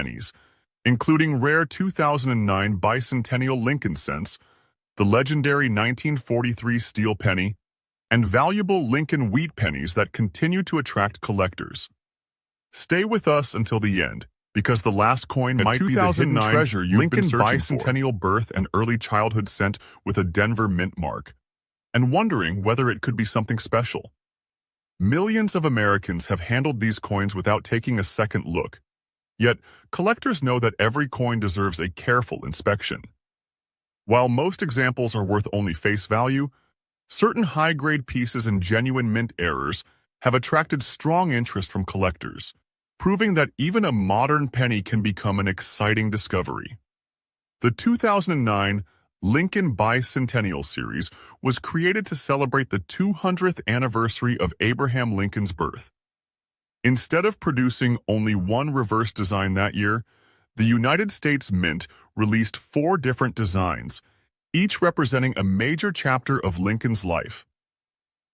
pennies, including rare 2009 Bicentennial Lincoln Cents, the legendary 1943 steel penny, and valuable Lincoln Wheat Pennies that continue to attract collectors. Stay with us until the end, because the last coin might be the hidden treasure you've been searching for. Bicentennial birth and early childhood cent with a Denver mint mark, and wondering whether it could be something special. Millions of Americans have handled these coins without taking a second look. Yet, collectors know that every coin deserves a careful inspection. While most examples are worth only face value, certain high-grade pieces and genuine mint errors have attracted strong interest from collectors, proving that even a modern penny can become an exciting discovery. The 2009 Lincoln Bicentennial series was created to celebrate the 200th anniversary of Abraham Lincoln's birth. Instead of producing only one reverse design that year, the United States Mint released 4 different designs, each representing a major chapter of Lincoln's life.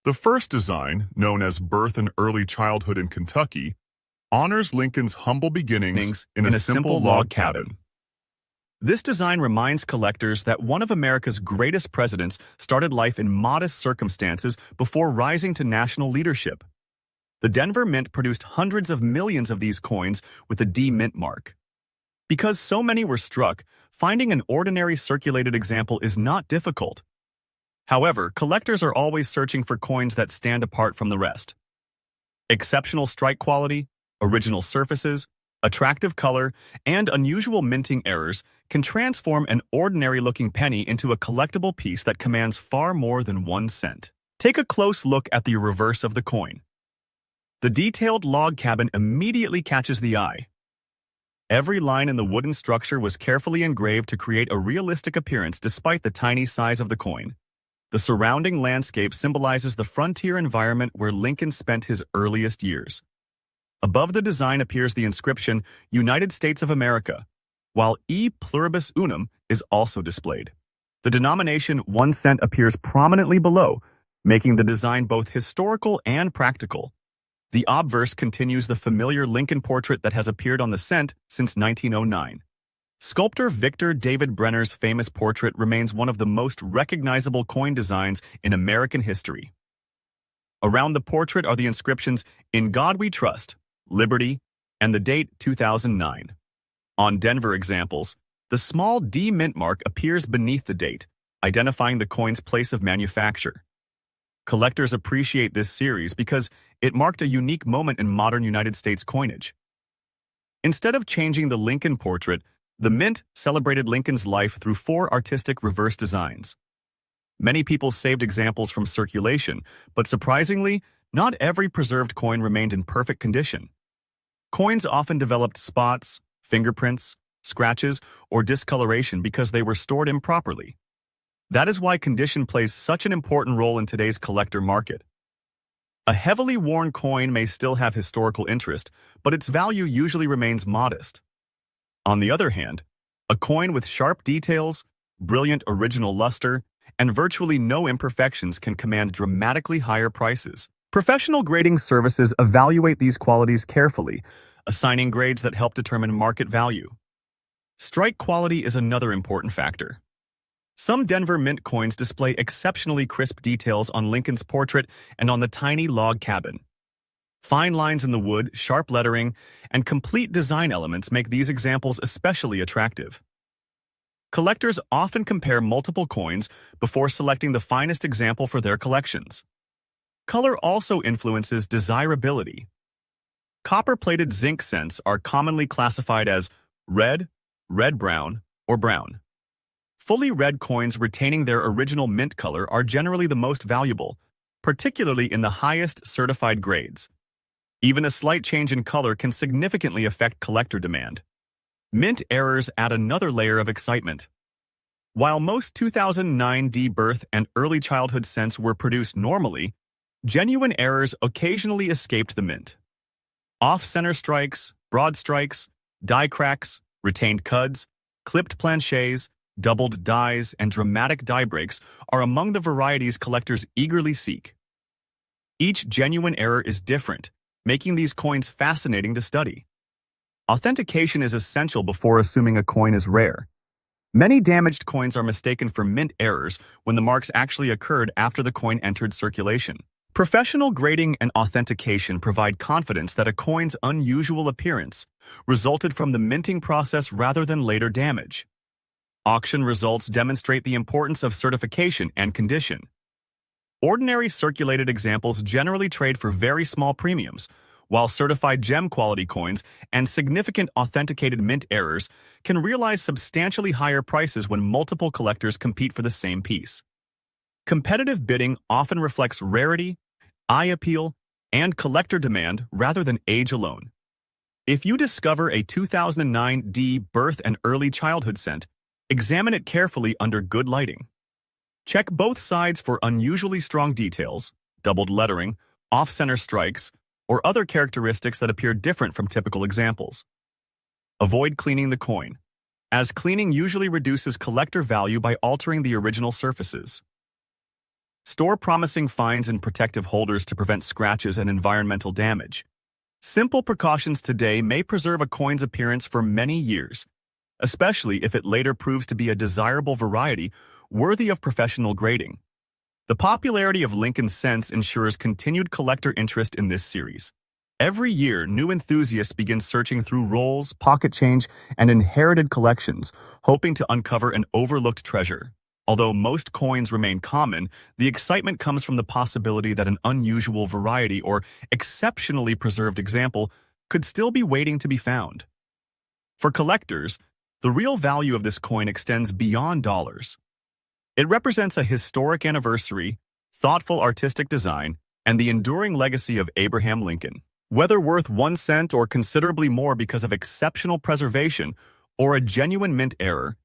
The first design, known as Birth and Early Childhood in Kentucky, honors Lincoln's humble beginnings in a simple log cabin. This design reminds collectors that one of America's greatest presidents started life in modest circumstances before rising to national leadership. The Denver Mint produced hundreds of millions of these coins with the D Mint mark. Because so many were struck, finding an ordinary circulated example is not difficult. However, collectors are always searching for coins that stand apart from the rest. Exceptional strike quality, original surfaces, attractive color, and unusual minting errors can transform an ordinary-looking penny into a collectible piece that commands far more than 1 cent. Take a close look at the reverse of the coin. The detailed log cabin immediately catches the eye. Every line in the wooden structure was carefully engraved to create a realistic appearance despite the tiny size of the coin. The surrounding landscape symbolizes the frontier environment where Lincoln spent his earliest years. Above the design appears the inscription, United States of America, while E pluribus unum is also displayed. The denomination 1 cent appears prominently below, making the design both historical and practical. The obverse continues the familiar Lincoln portrait that has appeared on the cent since 1909. Sculptor Victor David Brenner's famous portrait remains one of the most recognizable coin designs in American history. Around the portrait are the inscriptions, "In God We Trust," "Liberty," and the date 2009. On Denver examples, the small D mint mark appears beneath the date, identifying the coin's place of manufacture. Collectors appreciate this series because it marked a unique moment in modern United States coinage. Instead of changing the Lincoln portrait, the Mint celebrated Lincoln's life through 4 artistic reverse designs. Many people saved examples from circulation, but surprisingly, not every preserved coin remained in perfect condition. Coins often developed spots, fingerprints, scratches, or discoloration because they were stored improperly. That is why condition plays such an important role in today's collector market. A heavily worn coin may still have historical interest, but its value usually remains modest. On the other hand, a coin with sharp details, brilliant original luster, and virtually no imperfections can command dramatically higher prices. Professional grading services evaluate these qualities carefully, assigning grades that help determine market value. Strike quality is another important factor. Some Denver Mint coins display exceptionally crisp details on Lincoln's portrait and on the tiny log cabin. Fine lines in the wood, sharp lettering, and complete design elements make these examples especially attractive. Collectors often compare multiple coins before selecting the finest example for their collections. Color also influences desirability. Copper-plated zinc cents are commonly classified as red, red-brown, or brown. Fully red coins retaining their original mint color are generally the most valuable, particularly in the highest certified grades. Even a slight change in color can significantly affect collector demand. Mint errors add another layer of excitement. While most 2009 D birth and early childhood cents were produced normally, genuine errors occasionally escaped the mint. Off-center strikes, broad strikes, die cracks, retained cuds, clipped planchets, doubled dies, and dramatic die breaks are among the varieties collectors eagerly seek. Each genuine error is different, making these coins fascinating to study. Authentication is essential before assuming a coin is rare. Many damaged coins are mistaken for mint errors when the marks actually occurred after the coin entered circulation. Professional grading and authentication provide confidence that a coin's unusual appearance resulted from the minting process rather than later damage. Auction results demonstrate the importance of certification and condition. Ordinary circulated examples generally trade for very small premiums, while certified gem-quality coins and significant authenticated mint errors can realize substantially higher prices when multiple collectors compete for the same piece. Competitive bidding often reflects rarity, eye appeal, and collector demand rather than age alone. If you discover a 2009 D birth and early childhood cent, examine it carefully under good lighting. Check both sides for unusually strong details, doubled lettering, off-center strikes, or other characteristics that appear different from typical examples. Avoid cleaning the coin, as cleaning usually reduces collector value by altering the original surfaces. Store promising fines in protective holders to prevent scratches and environmental damage. Simple precautions today may preserve a coin's appearance for many years, especially if it later proves to be a desirable variety worthy of professional grading. The popularity of Lincoln Cents ensures continued collector interest in this series. Every year, new enthusiasts begin searching through rolls, pocket change, and inherited collections, hoping to uncover an overlooked treasure. Although most coins remain common, the excitement comes from the possibility that an unusual variety or exceptionally preserved example could still be waiting to be found. For collectors, the real value of this coin extends beyond dollars. It represents a historic anniversary, thoughtful artistic design, and the enduring legacy of Abraham Lincoln. Whether worth 1 cent or considerably more because of exceptional preservation or a genuine mint error,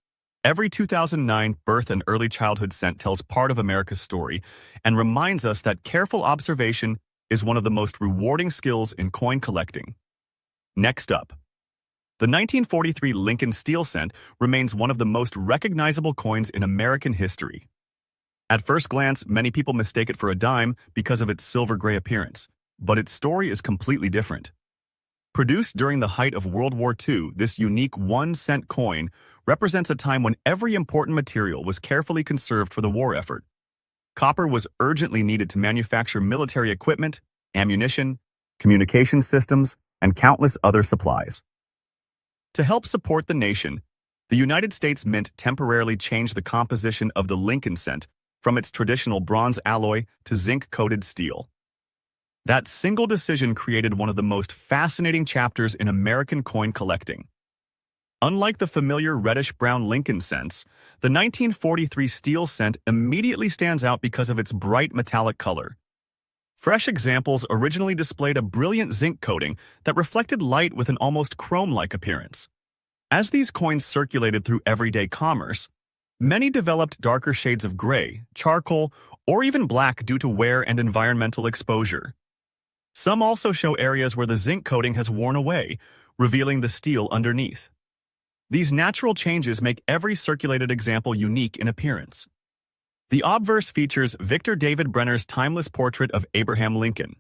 every 2009 birth and early childhood cent tells part of America's story and reminds us that careful observation is one of the most rewarding skills in coin collecting. Next up, the 1943 Lincoln Steel Cent remains one of the most recognizable coins in American history. At first glance, many people mistake it for a dime because of its silver-gray appearance, but its story is completely different. Produced during the height of World War II, this unique 1-cent coin represents a time when every important material was carefully conserved for the war effort. Copper was urgently needed to manufacture military equipment, ammunition, communication systems, and countless other supplies. To help support the nation, the United States Mint temporarily changed the composition of the Lincoln Cent from its traditional bronze alloy to zinc-coated steel. That single decision created one of the most fascinating chapters in American coin collecting. Unlike the familiar reddish-brown Lincoln Cents, the 1943 steel cent immediately stands out because of its bright metallic color. Fresh examples originally displayed a brilliant zinc coating that reflected light with an almost chrome-like appearance. As these coins circulated through everyday commerce, many developed darker shades of gray, charcoal, or even black due to wear and environmental exposure. Some also show areas where the zinc coating has worn away, revealing the steel underneath. These natural changes make every circulated example unique in appearance. The obverse features Victor David Brenner's timeless portrait of Abraham Lincoln.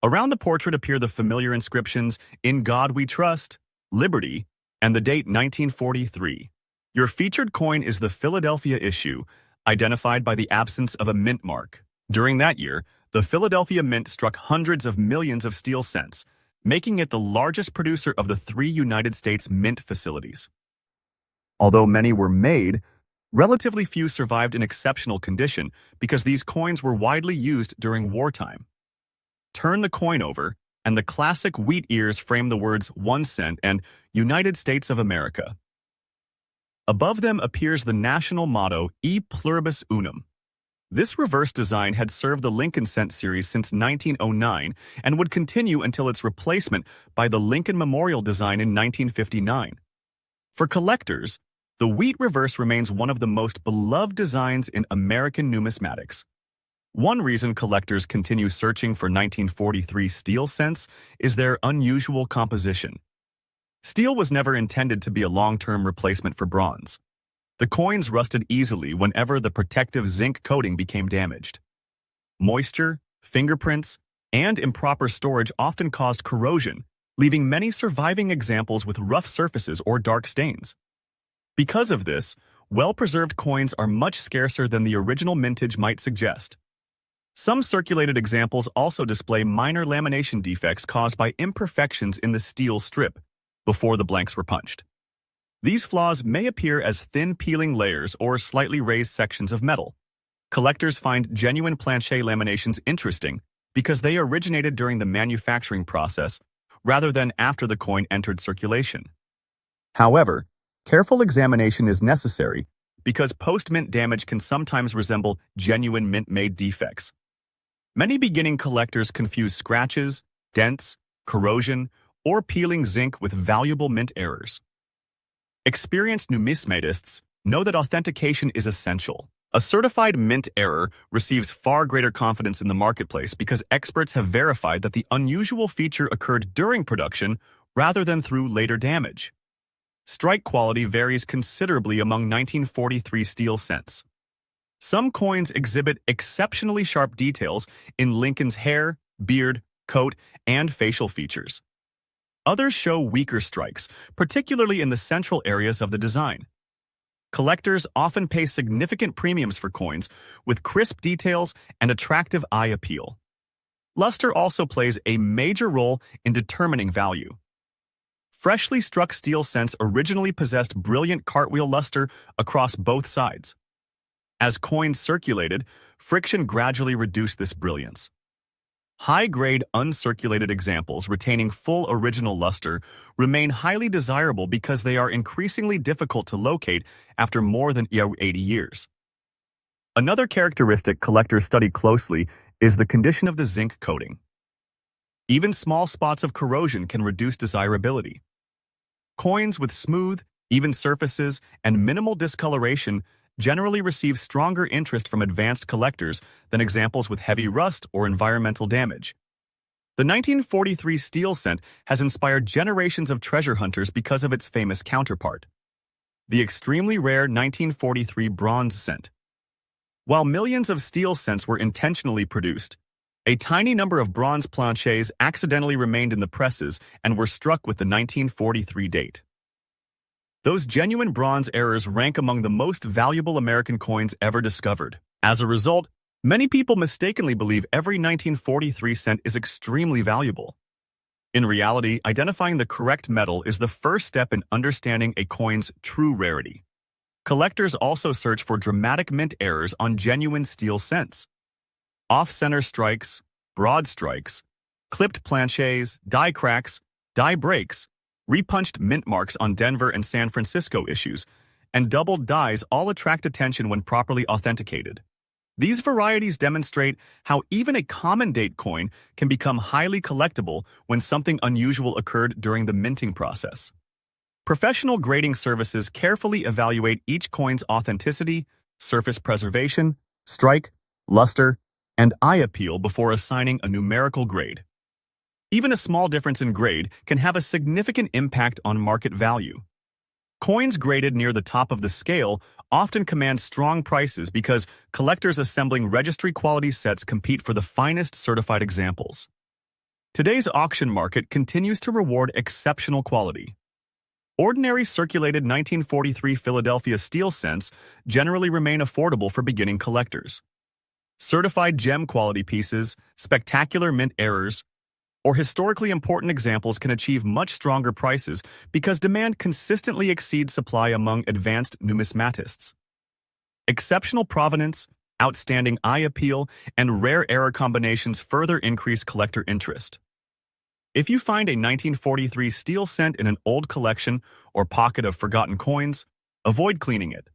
Around the portrait appear the familiar inscriptions, "In God We Trust," "Liberty," and the date 1943. Your featured coin is the Philadelphia issue, identified by the absence of a mint mark. During that year, the Philadelphia Mint struck hundreds of millions of steel cents, making it the largest producer of the 3 United States mint facilities. Although many were made, relatively few survived in exceptional condition because these coins were widely used during wartime. Turn the coin over, and the classic wheat ears frame the words 1 cent and United States of America. Above them appears the national motto, E Pluribus Unum. This reverse design had served the Lincoln Cent series since 1909 and would continue until its replacement by the Lincoln Memorial design in 1959. For collectors, the wheat reverse remains one of the most beloved designs in American numismatics. One reason collectors continue searching for 1943 steel cents is their unusual composition. Steel was never intended to be a long-term replacement for bronze. The coins rusted easily whenever the protective zinc coating became damaged. Moisture, fingerprints, and improper storage often caused corrosion, leaving many surviving examples with rough surfaces or dark stains. Because of this, well-preserved coins are much scarcer than the original mintage might suggest. Some circulated examples also display minor lamination defects caused by imperfections in the steel strip before the blanks were punched. These flaws may appear as thin peeling layers or slightly raised sections of metal. Collectors find genuine plancher laminations interesting because they originated during the manufacturing process rather than after the coin entered circulation. However, careful examination is necessary because post-mint damage can sometimes resemble genuine mint-made defects. Many beginning collectors confuse scratches, dents, corrosion, or peeling zinc with valuable mint errors. Experienced numismatists know that authentication is essential. A certified mint error receives far greater confidence in the marketplace because experts have verified that the unusual feature occurred during production rather than through later damage. Strike quality varies considerably among 1943 steel cents. Some coins exhibit exceptionally sharp details in Lincoln's hair, beard, coat, and facial features. Others show weaker strikes, particularly in the central areas of the design. Collectors often pay significant premiums for coins with crisp details and attractive eye appeal. Luster also plays a major role in determining value. Freshly struck steel cents originally possessed brilliant cartwheel luster across both sides. As coins circulated, friction gradually reduced this brilliance. High-grade uncirculated examples retaining full original luster remain highly desirable because they are increasingly difficult to locate after more than 80 years. Another characteristic collectors study closely is the condition of the zinc coating. Even small spots of corrosion can reduce desirability. Coins with smooth, even surfaces and minimal discoloration generally receive stronger interest from advanced collectors than examples with heavy rust or environmental damage. The 1943 steel cent has inspired generations of treasure hunters because of its famous counterpart, the extremely rare 1943 bronze cent. While millions of steel cents were intentionally produced, a tiny number of bronze planchets accidentally remained in the presses and were struck with the 1943 date. Those genuine bronze errors rank among the most valuable American coins ever discovered. As a result, many people mistakenly believe every 1943 cent is extremely valuable. In reality, identifying the correct metal is the first step in understanding a coin's true rarity. Collectors also search for dramatic mint errors on genuine steel cents. Off-center strikes, broad strikes, clipped planchets, die cracks, die breaks, repunched mint marks on Denver and San Francisco issues, and doubled dies all attract attention when properly authenticated. These varieties demonstrate how even a common date coin can become highly collectible when something unusual occurred during the minting process. Professional grading services carefully evaluate each coin's authenticity, surface preservation, strike, luster, and eye appeal before assigning a numerical grade. Even a small difference in grade can have a significant impact on market value. Coins graded near the top of the scale often command strong prices because collectors assembling registry-quality sets compete for the finest certified examples. Today's auction market continues to reward exceptional quality. Ordinary circulated 1943 Philadelphia steel cents generally remain affordable for beginning collectors. Certified gem quality pieces, spectacular mint errors, or historically important examples can achieve much stronger prices because demand consistently exceeds supply among advanced numismatists. Exceptional provenance, outstanding eye appeal, and rare error combinations further increase collector interest. If you find a 1943 steel cent in an old collection or pocket of forgotten coins, avoid cleaning it.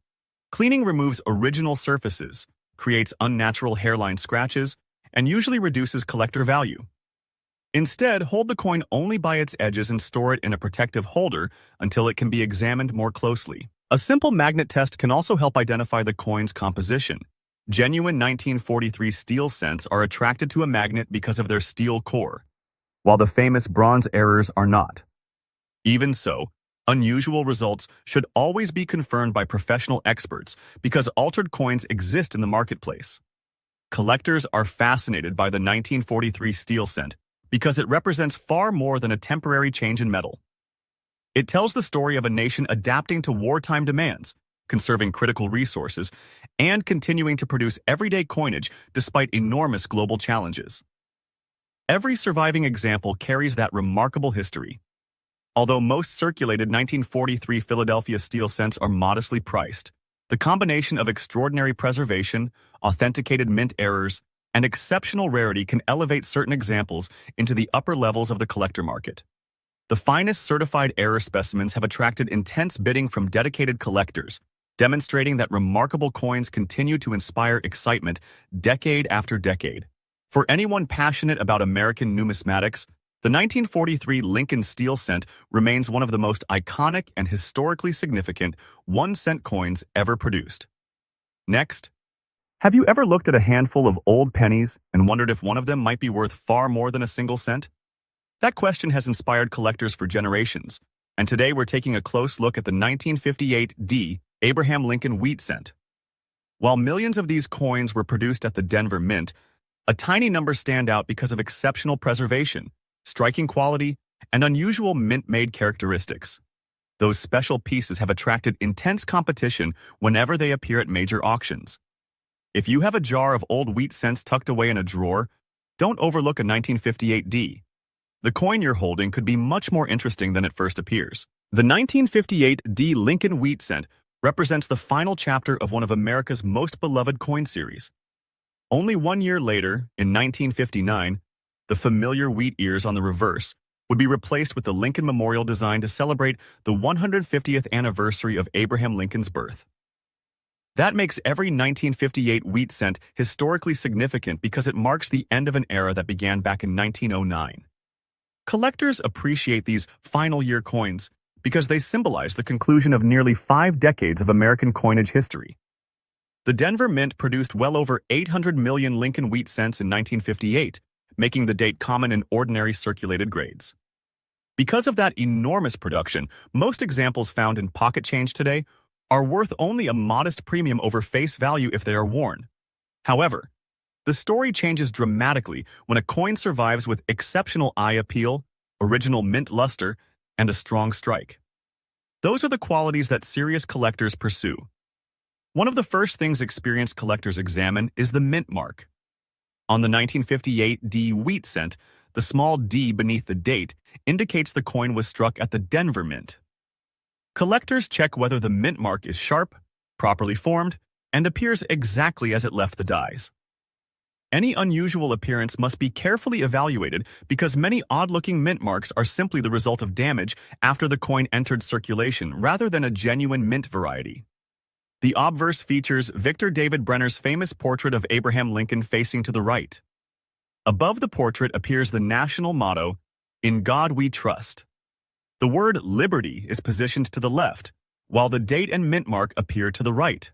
Cleaning removes original surfaces, creates unnatural hairline scratches, and usually reduces collector value. Instead, hold the coin only by its edges and store it in a protective holder until it can be examined more closely. A simple magnet test can also help identify the coin's composition. Genuine 1943 steel cents are attracted to a magnet because of their steel core, while the famous bronze errors are not. Even so, unusual results should always be confirmed by professional experts because altered coins exist in the marketplace. Collectors are fascinated by the 1943 steel cent because it represents far more than a temporary change in metal. It tells the story of a nation adapting to wartime demands, conserving critical resources, and continuing to produce everyday coinage despite enormous global challenges. Every surviving example carries that remarkable history. Although most circulated 1943 Philadelphia steel cents are modestly priced, the combination of extraordinary preservation, authenticated mint errors, and exceptional rarity can elevate certain examples into the upper levels of the collector market. The finest certified error specimens have attracted intense bidding from dedicated collectors, demonstrating that remarkable coins continue to inspire excitement decade after decade. For anyone passionate about American numismatics, the 1943 Lincoln steel cent remains one of the most iconic and historically significant 1-cent coins ever produced. Next, have you ever looked at a handful of old pennies and wondered if one of them might be worth far more than a single cent? That question has inspired collectors for generations, and today we're taking a close look at the 1958 D. Abraham Lincoln Wheat Cent. While millions of these coins were produced at the Denver Mint, a tiny number stand out because of exceptional preservation, striking quality, and unusual mint-made characteristics. Those special pieces have attracted intense competition whenever they appear at major auctions. If you have a jar of old wheat cents tucked away in a drawer, don't overlook a 1958 D. The coin you're holding could be much more interesting than it first appears. The 1958 D Lincoln Wheat Cent represents the final chapter of one of America's most beloved coin series. Only 1 year later, in 1959, the familiar wheat ears on the reverse would be replaced with the Lincoln Memorial design to celebrate the 150th anniversary of Abraham Lincoln's birth. That makes every 1958 wheat cent historically significant because it marks the end of an era that began back in 1909. Collectors appreciate these final year coins because they symbolize the conclusion of nearly 5 decades of American coinage history. The Denver Mint produced well over 800 million Lincoln wheat cents in 1958, making the date common in ordinary circulated grades. Because of that enormous production, most examples found in pocket change today are worth only a modest premium over face value if they are worn. However, the story changes dramatically when a coin survives with exceptional eye appeal, original mint luster, and a strong strike. Those are the qualities that serious collectors pursue. One of the first things experienced collectors examine is the mint mark. On the 1958 D wheat cent, the small D beneath the date indicates the coin was struck at the Denver Mint. Collectors check whether the mint mark is sharp, properly formed, and appears exactly as it left the dies. Any unusual appearance must be carefully evaluated because many odd-looking mint marks are simply the result of damage after the coin entered circulation rather than a genuine mint variety. The obverse features Victor David Brenner's famous portrait of Abraham Lincoln facing to the right. Above the portrait appears the national motto, "In God We Trust." The word liberty is positioned to the left, while the date and mint mark appear to the right.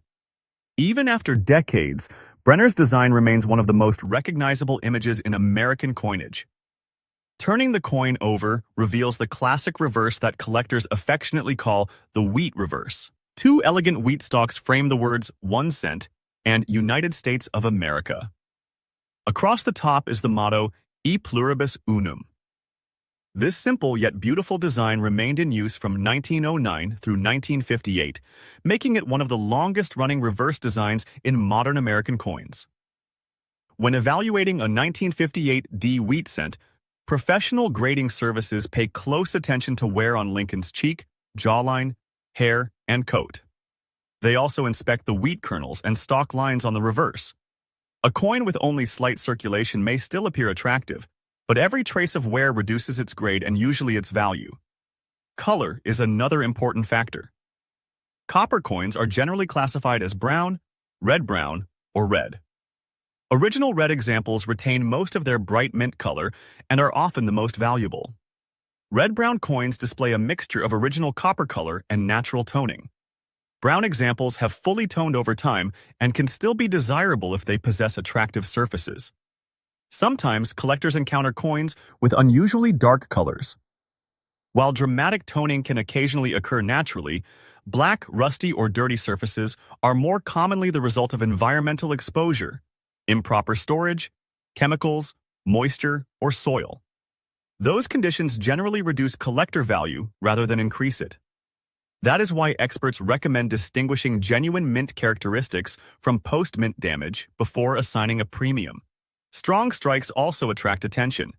Even after decades, Brenner's design remains one of the most recognizable images in American coinage. Turning the coin over reveals the classic reverse that collectors affectionately call the wheat reverse. 2 elegant wheat stalks frame the words 1 cent and United States of America. Across the top is the motto, E pluribus unum. This simple yet beautiful design remained in use from 1909 through 1958, making it one of the longest-running reverse designs in modern American coins. When evaluating a 1958 D wheat cent, professional grading services pay close attention to wear on Lincoln's cheek, jawline, hair, and coat. They also inspect the wheat kernels and stalk lines on the reverse. A coin with only slight circulation may still appear attractive, but every trace of wear reduces its grade and usually its value. Color is another important factor. Copper coins are generally classified as brown, red-brown, or red. Original red examples retain most of their bright mint color and are often the most valuable. Red-brown coins display a mixture of original copper color and natural toning. Brown examples have fully toned over time and can still be desirable if they possess attractive surfaces. Sometimes collectors encounter coins with unusually dark colors. While dramatic toning can occasionally occur naturally, black, rusty, or dirty surfaces are more commonly the result of environmental exposure, improper storage, chemicals, moisture, or soil. Those conditions generally reduce collector value rather than increase it. That is why experts recommend distinguishing genuine mint characteristics from post-mint damage before assigning a premium. Strong strikes also attract attention.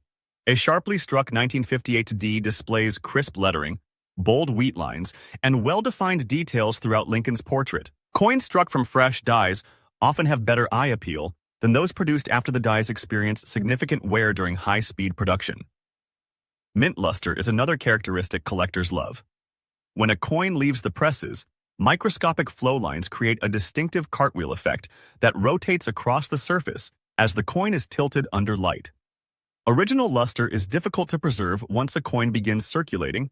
A sharply struck 1958 D displays crisp lettering, bold wheat lines, and well-defined details throughout Lincoln's portrait. Coins struck from fresh dies often have better eye appeal than those produced after the dies experience significant wear during high-speed production. Mint luster is another characteristic collectors love. When a coin leaves the presses, microscopic flow lines create a distinctive cartwheel effect that rotates across the surface as the coin is tilted under light. Original luster is difficult to preserve once a coin begins circulating,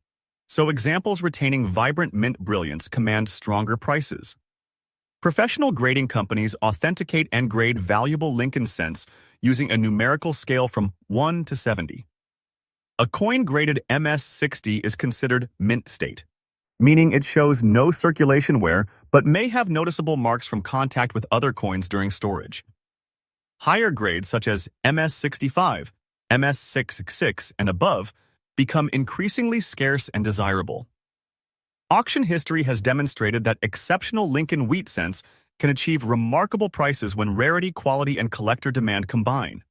so examples retaining vibrant mint brilliance command stronger prices. Professional grading companies authenticate and grade valuable Lincoln cents using a numerical scale from 1 to 70. A coin graded MS-60 is considered mint state, meaning it shows no circulation wear but may have noticeable marks from contact with other coins during storage. Higher grades such as MS-65, MS-666, and above become increasingly scarce and desirable. Auction history has demonstrated that exceptional Lincoln wheat cents can achieve remarkable prices when rarity, quality, and collector demand combine.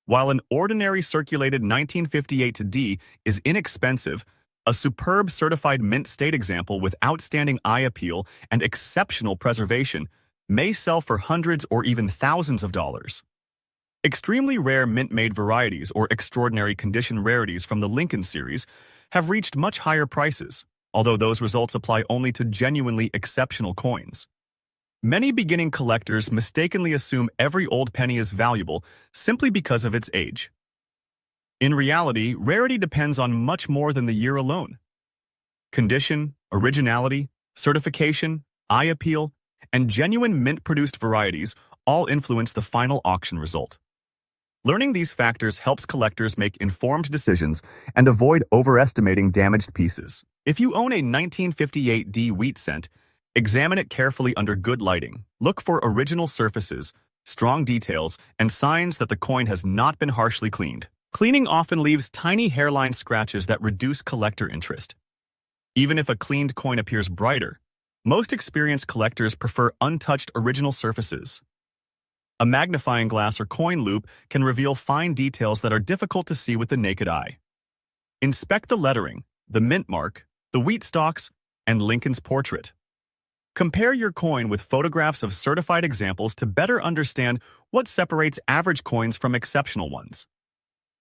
While an ordinary circulated 1958 D is inexpensive, a superb certified mint state example with outstanding eye appeal and exceptional preservation may sell for hundreds or even thousands of dollars. Extremely rare mint-made varieties or extraordinary condition rarities from the Lincoln series have reached much higher prices, although those results apply only to genuinely exceptional coins. Many beginning collectors mistakenly assume every old penny is valuable simply because of its age. In reality, rarity depends on much more than the year alone. Condition, originality, certification, eye appeal, and genuine mint-produced varieties all influence the final auction result. Learning these factors helps collectors make informed decisions and avoid overestimating damaged pieces. If you own a 1958 D wheat cent, examine it carefully under good lighting. Look for original surfaces, strong details, and signs that the coin has not been harshly cleaned. Cleaning often leaves tiny hairline scratches that reduce collector interest. Even if a cleaned coin appears brighter, most experienced collectors prefer untouched original surfaces. A magnifying glass or coin loop can reveal fine details that are difficult to see with the naked eye. Inspect the lettering, the mint mark, the wheat stalks, and Lincoln's portrait. Compare your coin with photographs of certified examples to better understand what separates average coins from exceptional ones.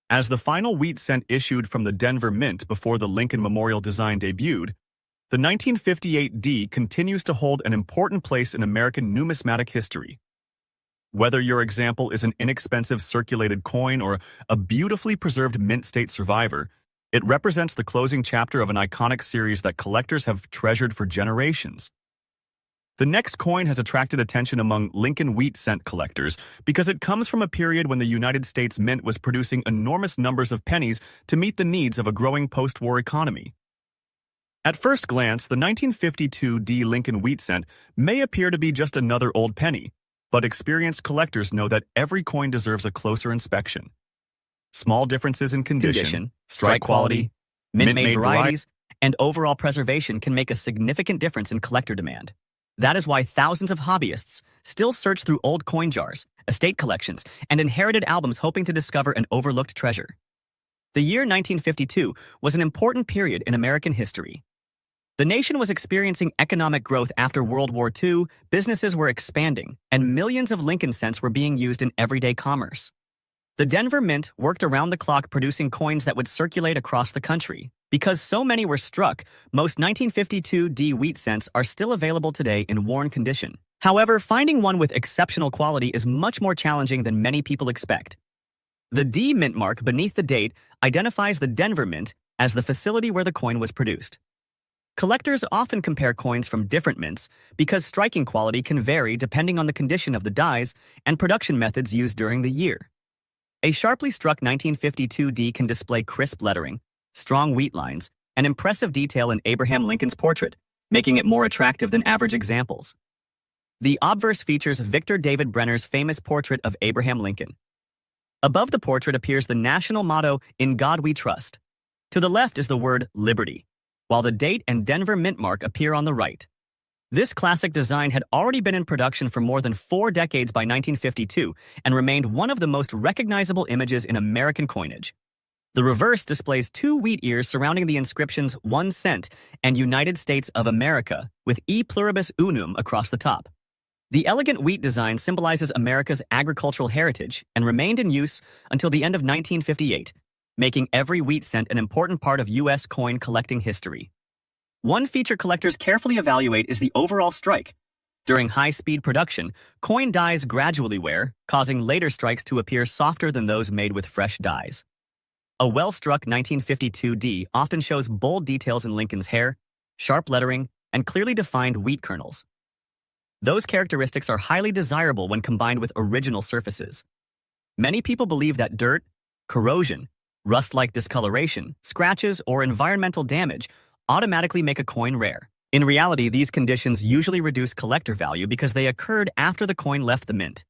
As the final wheat cent issued from the Denver Mint before the Lincoln Memorial design debuted, the 1958 D continues to hold an important place in American numismatic history. Whether your example is an inexpensive circulated coin or a beautifully preserved mint state survivor, it represents the closing chapter of an iconic series that collectors have treasured for generations. The next coin has attracted attention among Lincoln wheat cent collectors because it comes from a period when the United States Mint was producing enormous numbers of pennies to meet the needs of a growing post-war economy. At first glance, the 1952 D Lincoln wheat cent may appear to be just another old penny, but experienced collectors know that every coin deserves a closer inspection. Small differences in condition, strike quality, mint-made varieties, and overall preservation can make a significant difference in collector demand. That is why thousands of hobbyists still search through old coin jars, estate collections, and inherited albums hoping to discover an overlooked treasure. The year 1952 was an important period in American history. The nation was experiencing economic growth after World War II, businesses were expanding, and millions of Lincoln cents were being used in everyday commerce. The Denver Mint worked around the clock producing coins that would circulate across the country. Because so many were struck, most 1952 D wheat cents are still available today in worn condition. However, finding one with exceptional quality is much more challenging than many people expect. The D mint mark beneath the date identifies the Denver Mint as the facility where the coin was produced. Collectors often compare coins from different mints because striking quality can vary depending on the condition of the dies and production methods used during the year. A sharply struck 1952 D can display crisp lettering, strong wheat lines, and impressive detail in Abraham Lincoln's portrait, making it more attractive than average examples. The obverse features Victor David Brenner's famous portrait of Abraham Lincoln. Above the portrait appears the national motto, "In God We Trust." To the left is the word Liberty, while the date and Denver Mint mark appear on the right. This classic design had already been in production for more than 4 decades by 1952 and remained one of the most recognizable images in American coinage. The reverse displays 2 wheat ears surrounding the inscriptions 1 cent and United States of America, with E pluribus unum across the top. The elegant wheat design symbolizes America's agricultural heritage and remained in use until the end of 1958, making every wheat cent an important part of U.S. coin collecting history. One feature collectors carefully evaluate is the overall strike. During high-speed production, coin dies gradually wear, causing later strikes to appear softer than those made with fresh dies. A well-struck 1952 D often shows bold details in Lincoln's hair, sharp lettering, and clearly defined wheat kernels. Those characteristics are highly desirable when combined with original surfaces. Many people believe that dirt, corrosion, rust-like discoloration, scratches, or environmental damage automatically make a coin rare. In reality, these conditions usually reduce collector value because they occurred after the coin left the mint.